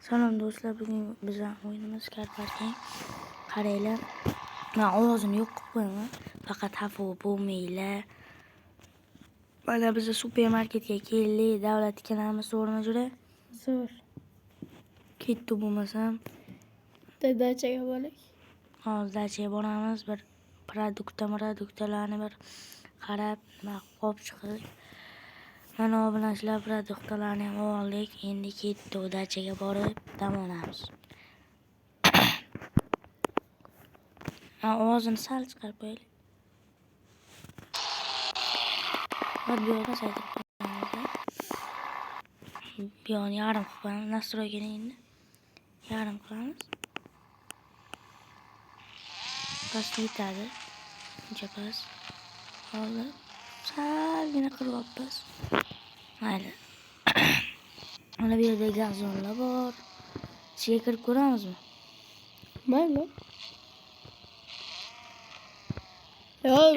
Salom do'stlar, bugun bizning o'yinimiz karparking. Qaranglar, men ovozini yo'q qilib qo'yaman. Faqat xafa bo'lmanglar. Mana biz supermarketga keldik. Davlat ikkalamiz zo'rmi jura? Zo'r. Ketdi bo'lmasam. Dachaga borak. Hozir dachaga boramiz. Bir produktlarni bir qarab, qo'yib chiqdik. Mana obunachilar produktlarni ham oldik. Endi ketdi dachaga borib dam olamiz. Ovozini sal chiqarib qo'yaylik. Bir bu yoqqa saytib qo'yamiz. Bu yoqni yarim qilib qo'yamiz. Nastroyga endi yarim qilamiz. Past yetadi. Uncha past. Hozir salgina qilyapmiz. Mayli. Mana bu yerda gazonlar bor. Ichiga kirib ko'ramizmi? Mayli.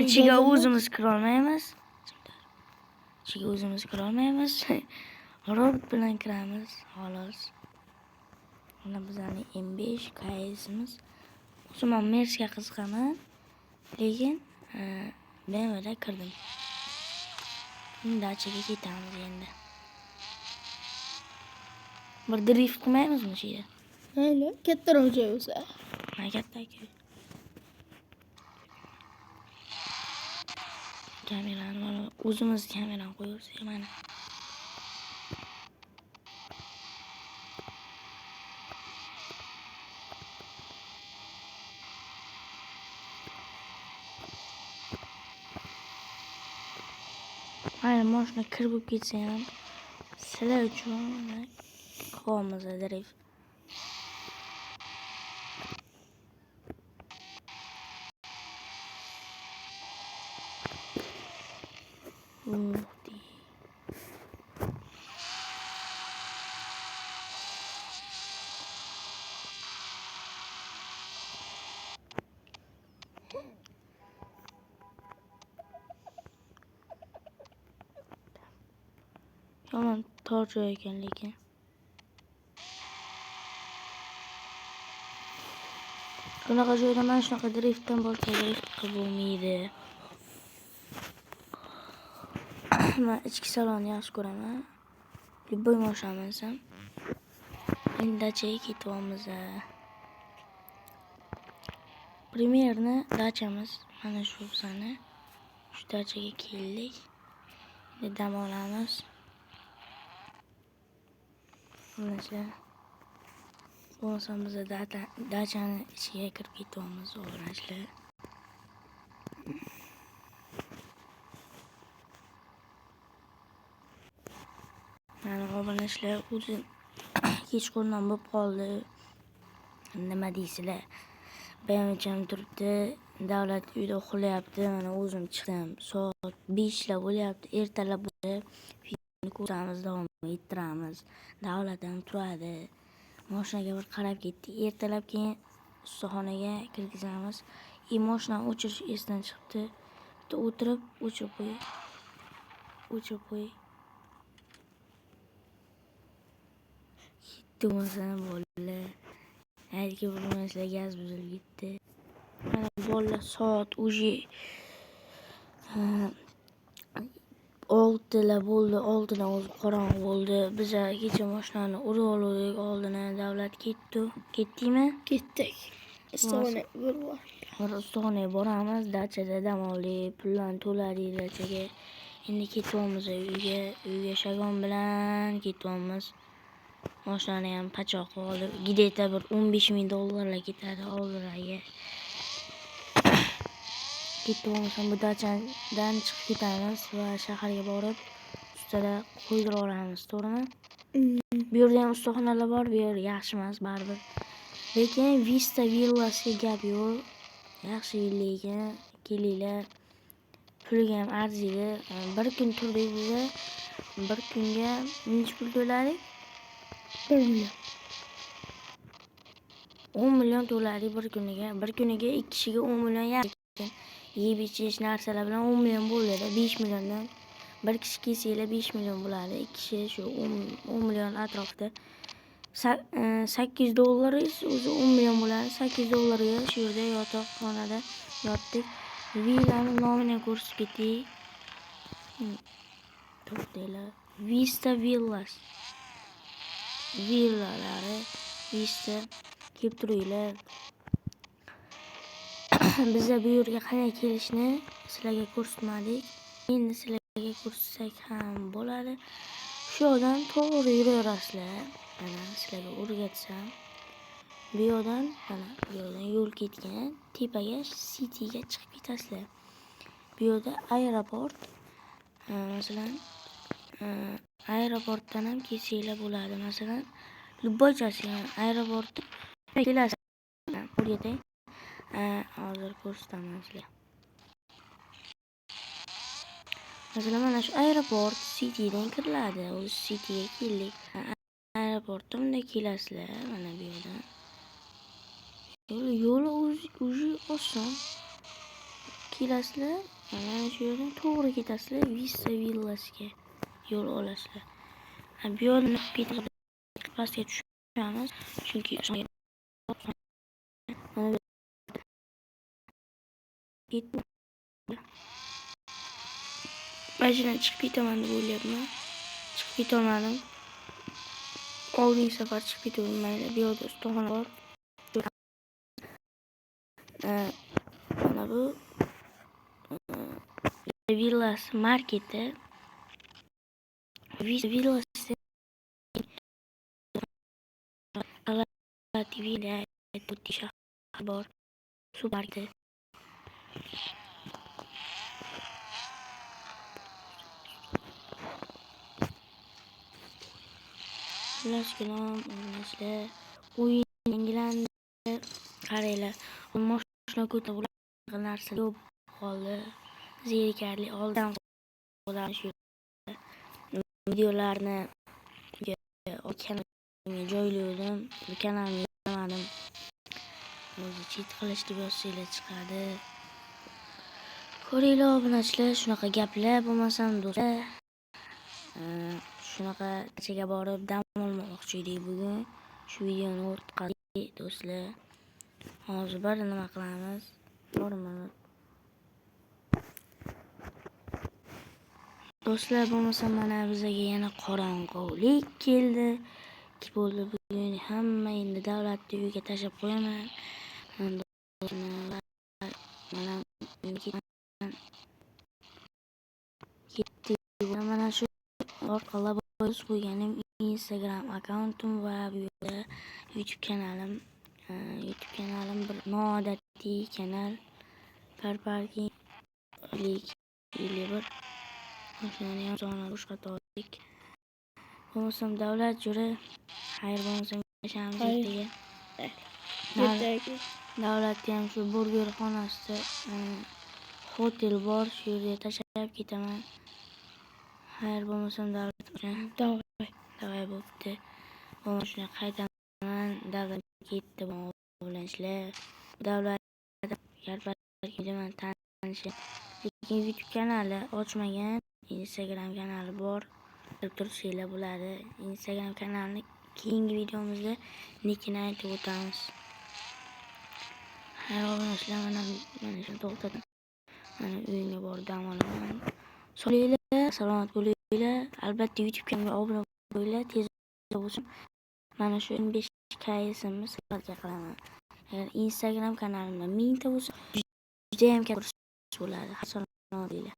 İçiga o'zimiz kira olmaymiz. İçiga o'zimiz kira olmaymiz. Robot bilan kiramiz, xolos. Mana bizning M5 KS'imiz. O'zim Merce'ga qiziqaman, lekin BMW'da kirdim. Endi dachaga ketamiz endi. Bir drift qilmaymizmi shu yerda? Mayli, kattaroq joy bo'lsa. Ha, katta aka. Kamerani mana o'zimiz kamerani qo'yibsiz mana. Aynen mashina kirib ketsa ham sizlar uchun qilamiz drift. Yomon tor joy ekan lekin. Bunaqa joyda mana shunaqa driftdan boshqa drift qilib bo'lmaydi. Men ichki salonni yaxshi ko'raman. Любой mashina minsam. Endi dachaga ketyapmiz. Primerni dachamiz mana shu bizani. Shu dachaga keldik. Endi dam olamiz. Bo'lmasa biz dachani ichiga kirib ketyapmiz o'g'rashlar. Mana o'g'rashlar o'zi kechqurun bo'lib qoldi. Nima deysizlar? Bayoncham turibdi. Davlat uyda uxlayapti. Mana o'zim chiqdim. Soat 5 bo'lyapti. Ertalab bo'lib ko'ramiz, davom ettiramiz. Davlat ham turadi. Mashinaga bir qarab ketdik. Ertalab keyin ustaxonaga kirgizamiz. Mashinani o'chirish esdan chiqibdi. Bitta o'tirib o'chirib qo'y. Ketdi masana bolalar. Aytga bo'lmaslar gaz buzilib ketdi. Mana bolalar soat уже 6 bo'ldi. 6dan o'zi qorong'i bo'ldi. Biz kecha mashinani urib oldik. Oldin davlat ketdi. Ketdingmi? Ketdik. Ustaxonaga boramiz. Dachada dam oldik. Pullarni to'ladik dachaga. Endi ketyapmiz uyga shagon bilan ketyapmiz. Mashinani ham pachoq olib, gideta bir $15,000 ketadi oldilariga. Ketyapmiz, bu dachadan chiqib ketamiz va shaharga borib ustada qo'ydirib olamiz, to'g'rimi? Bu yerda ham ustaxonalar bor, bu yer yaxshi emas baribir. Lekin Vista villasiga gap yo'q. Yaxshi villa ekan, kelinglar. Puliga ham arziydi. Bir kun turdik biza. Bir kunga necha pul to'ladik? 1 million. 10 million to'ladik bir kuniga. Bir kuniga 2 kishiga 10 million ekan. Yeb ichish narsalar bilan 10 million bo'ladi. 5 milliondan bir kishi kelsanglar 5 million bo'ladi. 2 kishi shu 10 million atrofida $8 esa o'zi 10 million bo'ladi. $8 shu yerda yotoqxonada yotdik. Villaning nomini ko'rsatib ketdik. To'xtanglar. Vista Villas. Villalari Vista kelib turinglar. Biza bu yerga qanday kelishni sizlarga ko'rsatmadik. Endi sizlarga ko'rsatsak ham bo'ladi. Shu yoqdan to'g'ri yuraverasizlar. Mana sizlarga o'rgatsam. Bu yoqdan yo'l ketgan tepaga cityga chiqib ketasizlar. Bu yerda aeroport, masalan, aeroportdan ham kelsanglar bo'ladi. Masalan, Lubbochasi aeroportda kelasiz. O'rgatay. Hozir ko'rsataman sizlarga. Masalan, mana shu aeroport citydan kiriladi. O'zi cityga keldik. Aeroportda bunday kelasizlar. Mana bu yerdan. Yo'li o'zi oson. Kelasizlar. Mana shu yerdan to'g'ri ketasizlar. Vista Villasga yo'l olasizlar. Bu yo'lni pastga tushamiz. Chunki mana Majina chiqib ketaman deb o'ylayapman. Chiqib ketolmadim. Oldingi safar chiqib ketdim. Mayli, bu yerda ustaxona bor. Mana bu Villas marketi. Villas TV'da shahar bor. Supermarket. Laskelam, o'ynashlar, o'yin yangilandi. Qaranglar, mashina ko'tarib narsa yo'q qoldi. Zerikarli oldan shu videolarni kanalimga joyladim. Bu kanalimga yo'llamadim. O'zi cheat qilish deb yozsanglar chiqadi. Ko'ringlar obunachilar, shunaqa gaplar bo'lmasam do'stlar. Shunaqa ko'chaga borib dam olmoqchi edik bugun. Shu videoni o'tqazdik do'stlar. Hozir bir nima qilamiz? Do'stlar, bo'lmasa mana bizga yana qorong'ulik keldi. Bo'ldi bugun hamma endi davlatni uyiga tashlab qo'yaman. Mana shu orqali qo'yganim Instagram akkauntim va bu yerda YouTube kanalim. YouTube kanalim bir noodatiy kanal. Parking bir mashinani ham soni boshqatdik. Bo'lmasam davlat juri, xayr bo'lmasam yashamiz ertaga. Davlatda ham shu burger xonasida hotel bor, shu yerga tashlab ketaman. Xayr bo'lmasam davlat uchun davay bo'pti. Mana shuni qaytaman, davlat ketdi bo'lanishlar. Davlat bilan tanishib, lekin YouTube kanali ochmagan, Instagram kanali bor. Bilib tursanglar bo'ladi. Instagram kanalini keyingi videomizda nikini aytib o'tamiz. Hayvonlar mana shuni to'xtadim. Mana uyimga borib dam olaman. Solinglar, salomat bo'linglar. Albatta YouTube kanaliga obuna bo'linglar, tez bo'lsin. Mana shu 15K ismni sizlarga qilaman. Agar Instagram kanalimda 1000 ta bo'lsa, juda ham katta bo'ladi. Salomat bo'linglar.